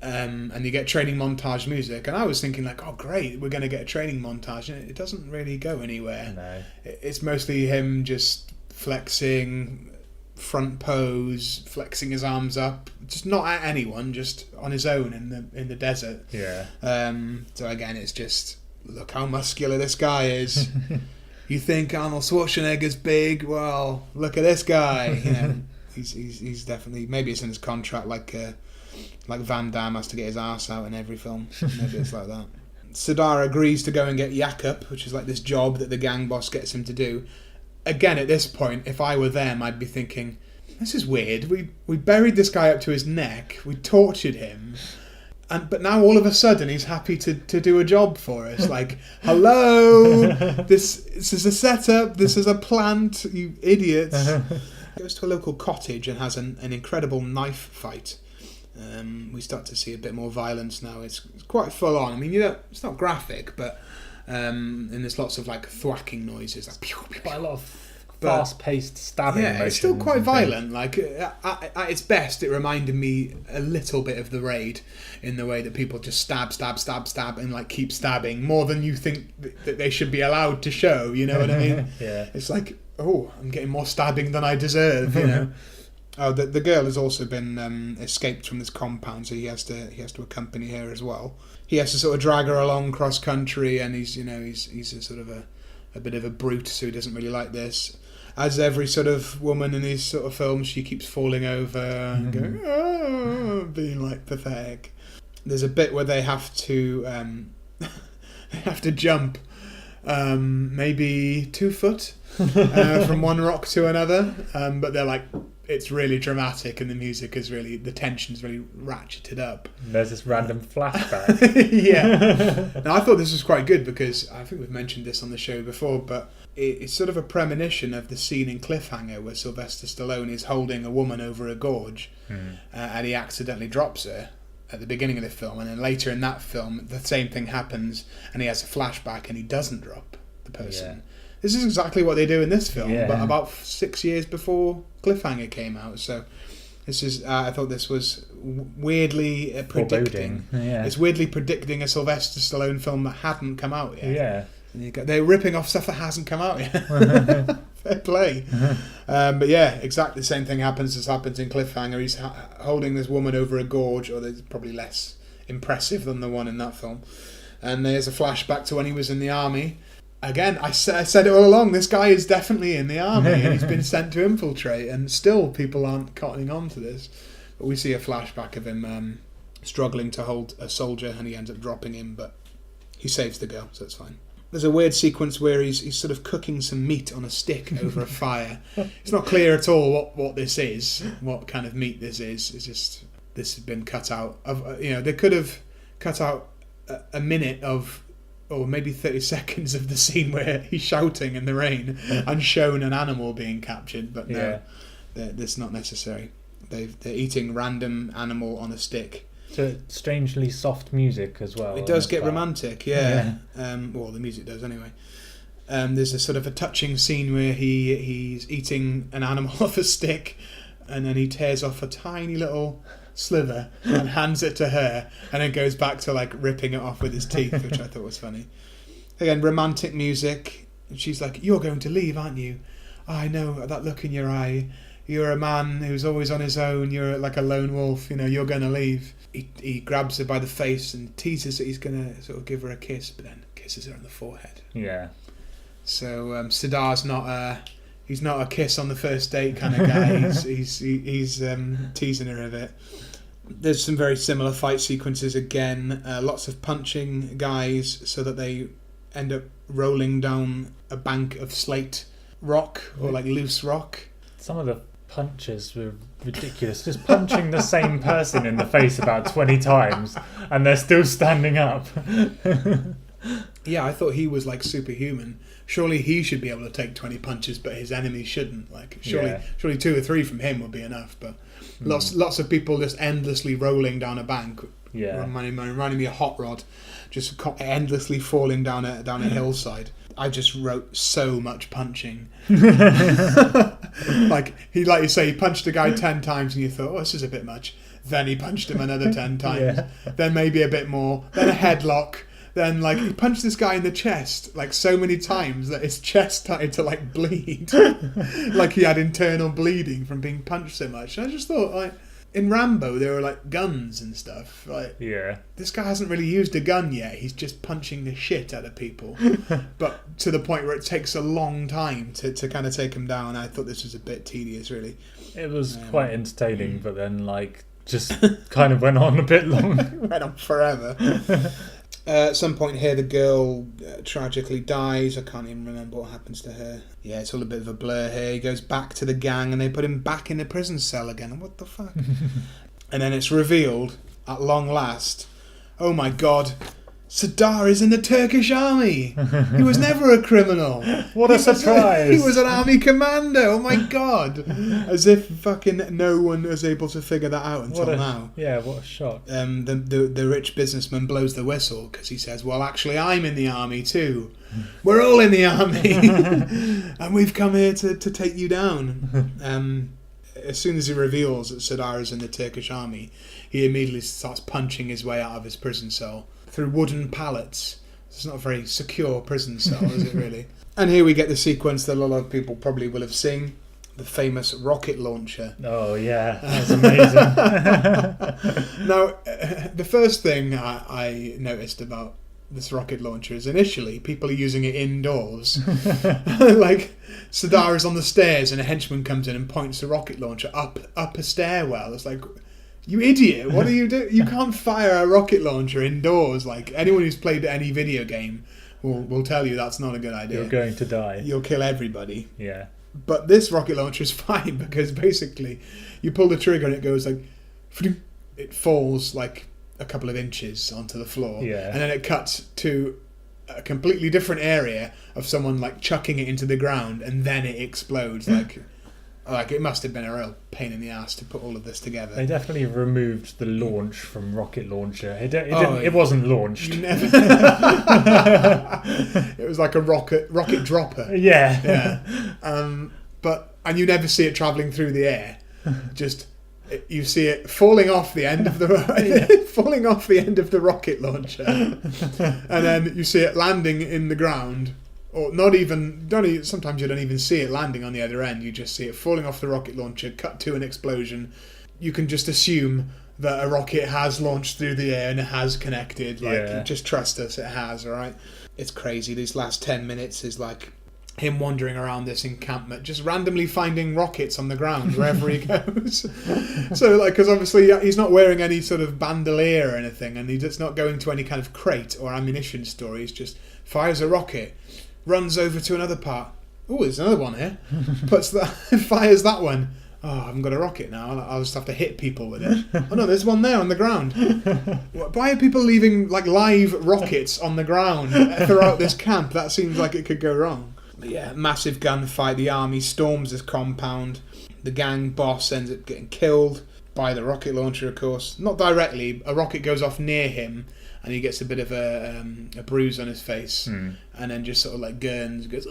S1: and you get training montage music, and I was thinking like, oh great, we're going to get a training montage, and it doesn't really go anywhere.
S2: No. It's
S1: mostly him just flexing, front pose, flexing his arms up, just not at anyone, just on his own in the desert.
S2: Yeah.
S1: So again, it's just, look how muscular this guy is. You think Arnold Schwarzenegger's big? Well, look at this guy. He's definitely, maybe it's in his contract, like Van Damme has to get his arse out in every film. Maybe it's like that. Sadar agrees to go and get Jakob, which is like this job that the gang boss gets him to do. Again, at this point, if I were them, I'd be thinking, this is weird. We buried this guy up to his neck. We tortured him. But now all of a sudden he's happy to do a job for us. Like, hello, this is a setup. This is a plant, you idiots. Goes to a local cottage and has an incredible knife fight. We start to see a bit more violence now. It's quite full on. I mean, it's not graphic, but and there's lots of like thwacking noises, like pew, pew, pew.
S2: Quite a lot of fast-paced stabbing.
S1: Yeah, it's still quite violent. Like at its best, it reminded me a little bit of The Raid in the way that people just stab, and like keep stabbing more than you think that they should be allowed to show. You know what I mean?
S2: Yeah.
S1: It's like, oh, I'm getting more stabbing than I deserve. You know. Oh, the girl has also been escaped from this compound, so he has to accompany her as well. He has to sort of drag her along cross country, and he's a sort of a bit of a brute, so he doesn't really like this. As every sort of woman in these sort of films, she keeps falling over and going, oh, being like pathetic. There's a bit where they have to jump maybe 2 foot from one rock to another, but they're like, it's really dramatic, and the tension's really ratcheted up.
S2: There's this random flashback.
S1: Yeah. Now, I thought this was quite good because I think we've mentioned this on the show before, but it's sort of a premonition of the scene in Cliffhanger where Sylvester Stallone is holding a woman over a gorge, and he accidentally drops her at the beginning of the film, and then later in that film the same thing happens and he has a flashback and he doesn't drop the person. Yeah. This is exactly what they do in this film, but about 6 years before Cliffhanger came out. So this is, I thought this was weirdly predicting.
S2: Yeah.
S1: It's weirdly predicting a Sylvester Stallone film that hadn't come out yet.
S2: Yeah.
S1: They're ripping off stuff that hasn't come out yet. Fair play. But yeah, exactly the same thing happens in Cliffhanger. He's holding this woman over a gorge, or it's probably less impressive than the one in that film. And there's a flashback to when he was in the army. Again, I said it all along, this guy is definitely in the army and he's been sent to infiltrate, and still people aren't cottoning on to this. But we see a flashback of him struggling to hold a soldier, and he ends up dropping him, but he saves the girl, so it's fine. There's a weird sequence where he's sort of cooking some meat on a stick over a fire. It's not clear at all what this is, what kind of meat this is. It's just, this has been cut out. They could have cut out a minute of, or maybe 30 seconds of the scene where he's shouting in the rain and shown an animal being captured, but no, that's not necessary. They're eating random animal on a stick.
S2: So strangely soft music as well.
S1: It does get romantic, yeah. Well, the music does anyway. There's a sort of a touching scene where he's eating an animal off a stick, and then he tears off a tiny little sliver and hands it to her, and then goes back to like ripping it off with his teeth, which I thought was funny. Again, romantic music, and she's like, "You're going to leave, aren't you? I know that look in your eye. You're a man who's always on his own. You're like a lone wolf. You're going to leave." He grabs her by the face and teases that he's going to sort of give her a kiss, but then kisses her on the forehead.
S2: Yeah.
S1: So Sidar's he's not a kiss on the first date kind of guy. he's teasing her a bit. There's some very similar fight sequences again. Lots of punching guys so that they end up rolling down a bank of slate rock or like loose rock.
S2: Some of the punches were ridiculous. Just punching the same person in the face about 20 times and they're still standing up.
S1: Yeah, I thought he was like superhuman. Surely he should be able to take 20 punches, but his enemies shouldn't. Like surely 2 or 3 from him would be enough. But lots of people just endlessly rolling down a bank.
S2: Yeah,
S1: reminding me of Hot Rod, just endlessly falling down a hillside. I just wrote so much punching. like you say, he punched a guy 10 times, and you thought, oh, this is a bit much. Then he punched him another 10 times. Then maybe a bit more. Then a headlock. Then, like, he punched this guy in the chest, like, so many times that his chest started to, like, bleed. Like he had internal bleeding from being punched so much. And I just thought, like, in Rambo, there were, like, guns and stuff. Like, this guy hasn't really used a gun yet. He's just punching the shit out of people. But to the point where it takes a long time to kind of take him down. I thought this was a bit tedious, really.
S2: It was quite entertaining, but then just kind of went on a bit long.
S1: Went on forever. At some point here, the girl tragically dies. I can't even remember what happens to her. Yeah, it's all a bit of a blur here. He goes back to the gang and they put him back in the prison cell again. What the fuck? And then it's revealed, at long last, oh my God, Sadar is in the Turkish army. He was never a criminal.
S2: What a surprise.
S1: He was an army commando. Oh my God. As if fucking no one was able to figure that out until now.
S2: Yeah, what a shock.
S1: The rich businessman blows the whistle because he says, well, actually, I'm in the army too. We're all in the army. And we've come here to take you down. As soon as he reveals that Sadar is in the Turkish army, he immediately starts punching his way out of his prison cell through wooden pallets. It's not a very secure prison cell, is it really? And here we get the sequence that a lot of people probably will have seen. The famous rocket launcher.
S2: Oh, yeah. That's amazing.
S1: Now, the first thing I noticed about this rocket launcher is initially people are using it indoors. Like, Sadar is on the stairs and a henchman comes in and points the rocket launcher up a stairwell. It's like, you idiot, what do you do? You can't fire a rocket launcher indoors. Like, anyone who's played any video game will tell you that's not a good idea.
S2: You're going to die.
S1: You'll kill everybody.
S2: Yeah.
S1: But this rocket launcher is fine because basically you pull the trigger and it goes like, it falls like a couple of inches onto the floor.
S2: Yeah.
S1: And then it cuts to a completely different area of someone like chucking it into the ground and then it explodes. Like it must have been a real pain in the ass to put all of this together.
S2: They definitely removed the launch from rocket launcher. It wasn't launched.
S1: You never. It was like a rocket dropper.
S2: Yeah.
S1: And you never see it travelling through the air. Just you see it falling off the end of the falling off the end of the rocket launcher, and then you see it landing in the ground. Or sometimes you don't even see it landing on the other end. You just see it falling off the rocket launcher, cut to an explosion. You can just assume that a rocket has launched through the air and it has connected. Just trust us, it has, all right? It's crazy. These last 10 minutes is like him wandering around this encampment, just randomly finding rockets on the ground wherever he goes. So, because obviously he's not wearing any sort of bandolier or anything, and he's not going to any kind of crate or ammunition store. He's just fires a rocket, runs over to another part. Oh, there's another one here. Fires that one. Oh, I haven't got a rocket now. I'll just have to hit people with it. Oh no, there's one there on the ground. Why are people leaving like live rockets on the ground throughout this camp? That seems like it could go wrong. But yeah, massive gunfight. The army storms this compound. The gang boss ends up getting killed by the rocket launcher, of course. Not directly. A rocket goes off near him, and he gets a bit of a bruise on his face, and then just sort of like goes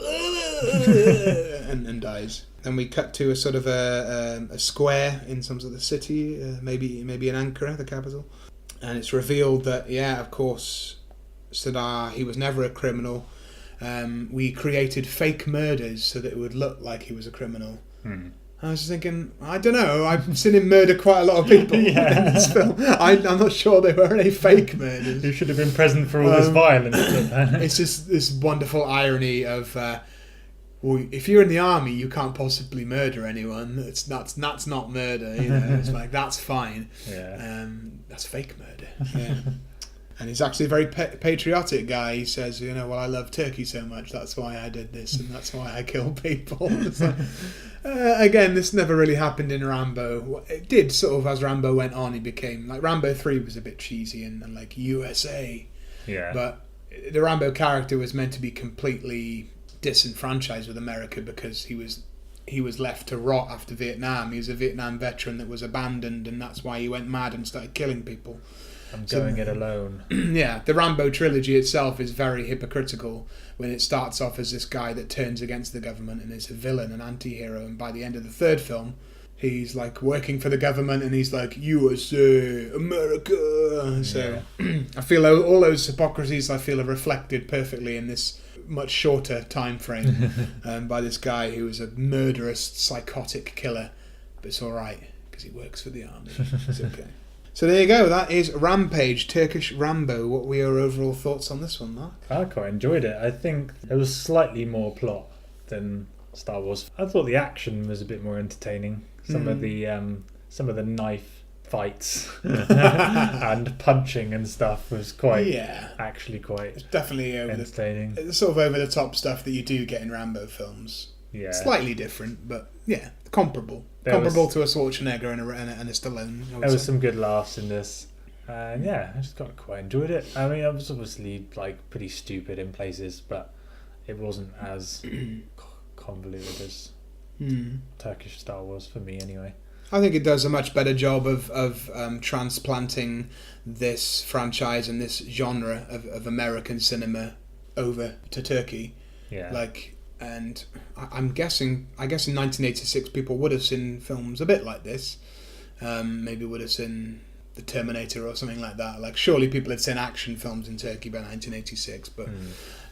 S1: and dies. Then we cut to a sort of a square in some sort of city, maybe in Ankara, the capital, and it's revealed that of course, Sadar, he was never a criminal. We created fake murders so that it would look like he was a criminal. I was just thinking, I don't know, I've seen him murder quite a lot of people in this film. I'm not sure they were any fake murders.
S2: You should have been present for all this violence.
S1: It's just this wonderful irony of, if you're in the army, you can't possibly murder anyone. That's not murder. You know, it's like, that's fine.
S2: Yeah.
S1: That's fake murder. Yeah. And he's actually a very patriotic guy. He says, well, I love Turkey so much, that's why I did this, and that's why I kill people. So, again, this never really happened in Rambo. It did sort of, as Rambo went on, he became, like, Rambo 3 was a bit cheesy and like, USA.
S2: Yeah.
S1: But the Rambo character was meant to be completely disenfranchised with America because he was left to rot after Vietnam. He was a Vietnam veteran that was abandoned, and that's why he went mad and started killing people.
S2: I'm going it alone.
S1: Yeah, the Rambo trilogy itself is very hypocritical when it starts off as this guy that turns against the government and is a villain, an anti-hero, and by the end of the third film, he's like working for the government and he's like, USA, America. So I feel all those hypocrisies are reflected perfectly in this much shorter time frame by this guy who is a murderous, psychotic killer. But it's alright, because he works for the army. It's okay. So there you go, that is Rampage, Turkish Rambo. What were your overall thoughts on this one, Mark?
S2: I quite enjoyed it. I think there was slightly more plot than Star Wars. I thought the action was a bit more entertaining. Some of the knife fights and punching and stuff was quite
S1: it's definitely
S2: entertaining.
S1: It's sort of over the top stuff that you do get in Rambo films.
S2: Yeah,
S1: slightly different, but comparable to a Schwarzenegger and a Stallone.
S2: There was some good laughs in this, and I just quite enjoyed it. I mean, it was obviously like pretty stupid in places, but it wasn't as convoluted as Turkish Star Wars for me, anyway.
S1: I think it does a much better job of transplanting this franchise and this genre of American cinema over to Turkey.
S2: Yeah.
S1: And I guess in 1986 people would have seen films a bit like this. Maybe would have seen The Terminator or something like that. Like, surely people had seen action films in Turkey by 1986, but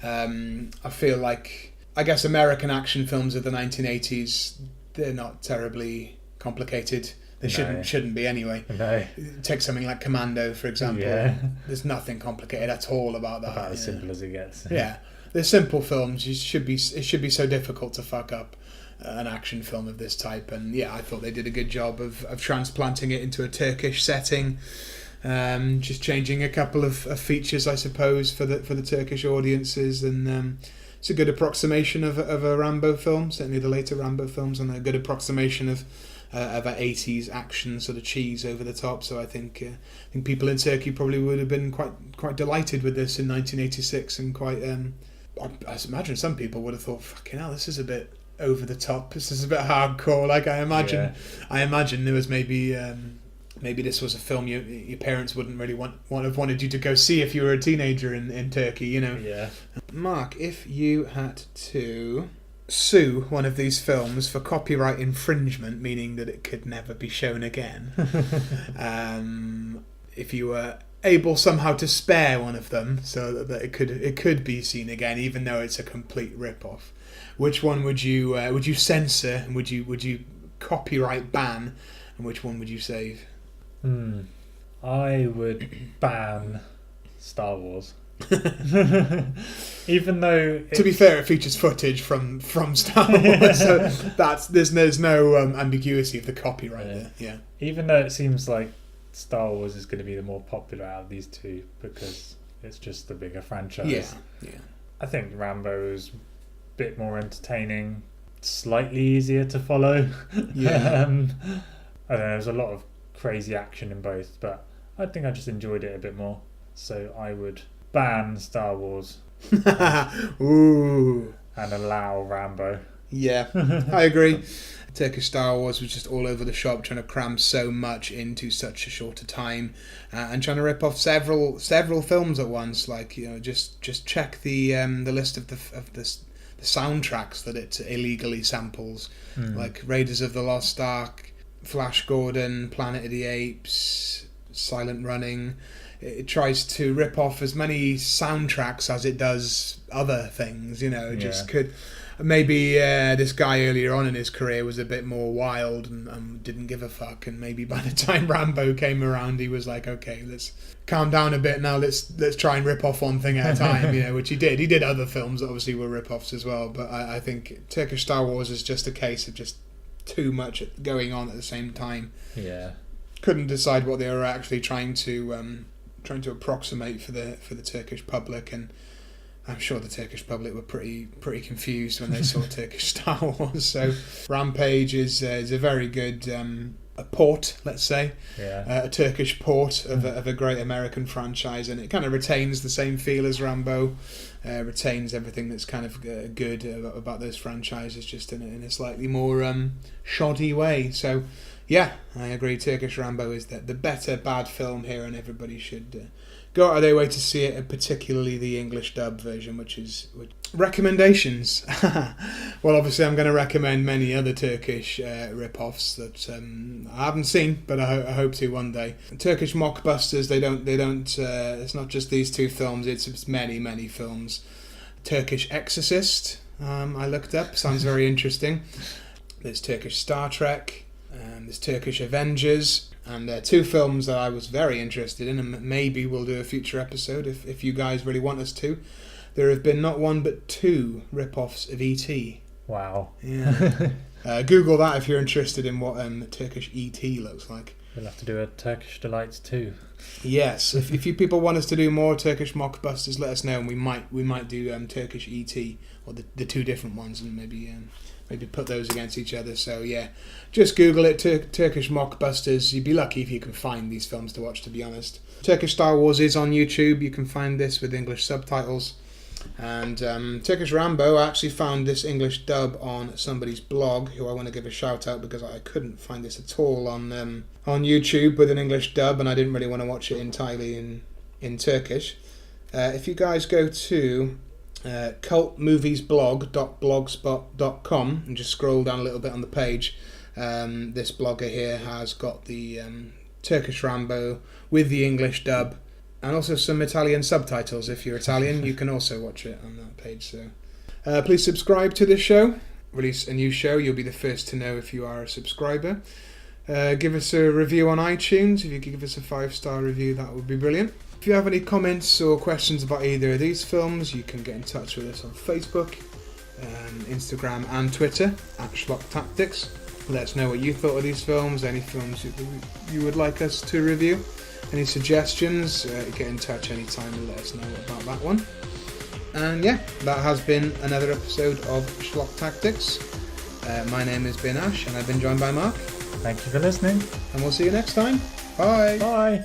S1: I feel like, I guess American action films of the 1980s, they're not terribly complicated. They shouldn't be anyway.
S2: No.
S1: Take something like Commando, for example.
S2: Yeah.
S1: There's nothing complicated at all about that.
S2: About as simple as it gets.
S1: Yeah. They're simple films. It should be so difficult to fuck up an action film of this type. And I thought they did a good job of transplanting it into a Turkish setting. Just changing a couple of features, I suppose, for the Turkish audiences, and it's a good approximation of a Rambo film. Certainly the later Rambo films, and a good approximation of an 80s action sort of cheese over the top. So I think people in Turkey probably would have been quite delighted with this in 1986, and quite. I imagine some people would have thought, "Fucking hell, this is a bit over the top. This is a bit hardcore." Like, I imagine there was maybe this was a film your parents wouldn't really have wanted you to go see if you were a teenager in Turkey,
S2: Yeah.
S1: Mark, if you had to sue one of these films for copyright infringement, meaning that it could never be shown again, if you were able somehow to spare one of them so that it could be seen again, even though it's a complete rip-off, which one would you censor, and would you copyright ban, and which one would you save?
S2: I would ban Star Wars. Even though
S1: to be fair, it features footage from Star Wars, so there's no ambiguity of the copyright there. Yeah.
S2: Even though it seems like Star Wars is going to be the more popular out of these two because it's just the bigger franchise.
S1: Yeah.
S2: I think Rambo is a bit more entertaining, slightly easier to follow.
S1: Yeah.
S2: I don't know, there's a lot of crazy action in both, but I think I just enjoyed it a bit more. So I would ban Star Wars.
S1: Ooh.
S2: And allow Rambo.
S1: Yeah, I agree. Turkish Star Wars was just all over the shop, trying to cram so much into such a shorter time, and trying to rip off several films at once. Like, just check the list of the soundtracks that it illegally samples, like Raiders of the Lost Ark, Flash Gordon, Planet of the Apes, Silent Running. It tries to rip off as many soundtracks as it does other things. Just could. Maybe this guy earlier on in his career was a bit more wild and didn't give a fuck, and maybe by the time Rambo came around, he was like, okay, let's calm down a bit now. Let's try and rip off one thing at a time. Which he did. He did other films that obviously were rip-offs as well, but I think Turkish Star Wars is just a case of just too much going on at the same time.
S2: Yeah.
S1: Couldn't decide what they were actually trying to approximate for the Turkish public, and I'm sure the Turkish public were pretty confused when they saw Turkish Star Wars. So Rampage is a very good a port, let's say, a Turkish port of a great American franchise, and it kind of retains the same feel as Rambo, retains everything that's kind of good about those franchises, just in a slightly more shoddy way. So yeah, I agree. Turkish Rambo is the better bad film here, and everybody should go out of their way to see it, and particularly the English dub version, which recommendations. Well, obviously I'm going to recommend many other Turkish rip-offs that I haven't seen, but I hope to one day. Turkish mockbusters, they don't it's not just these two films, it's many films. Turkish Exorcist, I looked up, sounds very interesting. There's Turkish Star Trek, there's Turkish Avengers, and two films that I was very interested in, and maybe we'll do a future episode if you guys really want us to. There have been not one but two rip-offs of E.T.
S2: Wow.
S1: Yeah. Google that if you're interested in what Turkish ET looks like.
S2: We'll have to do a Turkish Delights too.
S1: Yes, if you people want us to do more Turkish mockbusters, let us know, and we might do Turkish ET, or the two different ones, and maybe put those against each other. So yeah, just Google it, Turkish mockbusters. You'd be lucky if you can find these films to watch, to be honest. Turkish Star Wars is on YouTube. You can find this with English subtitles. And Turkish Rambo, I actually found this English dub on somebody's blog, who I want to give a shout out, because I couldn't find this at all on YouTube with an English dub, and I didn't really want to watch it entirely in Turkish. If you guys go to cultmoviesblog.blogspot.com and just scroll down a little bit on the page, this blogger here has got the Turkish Rambo with the English dub, and also some Italian subtitles. If you're Italian, you can also watch it on that page. So please subscribe to this show. Release a new show, you'll be the first to know if you are a subscriber. Give us a review on iTunes. If you could give us a 5-star review, that would be brilliant. If you have any comments or questions about either of these films, you can get in touch with us on Facebook, Instagram and Twitter at Schlock Tactics. Let us know what you thought of these films, any films you would like us to review. Any suggestions, get in touch anytime and let us know about that one. And yeah, that has been another episode of Schlock Tactics. My name has been Ash, and I've been joined by Mark.
S2: Thank you for listening.
S1: And we'll see you next time. Bye.
S2: Bye.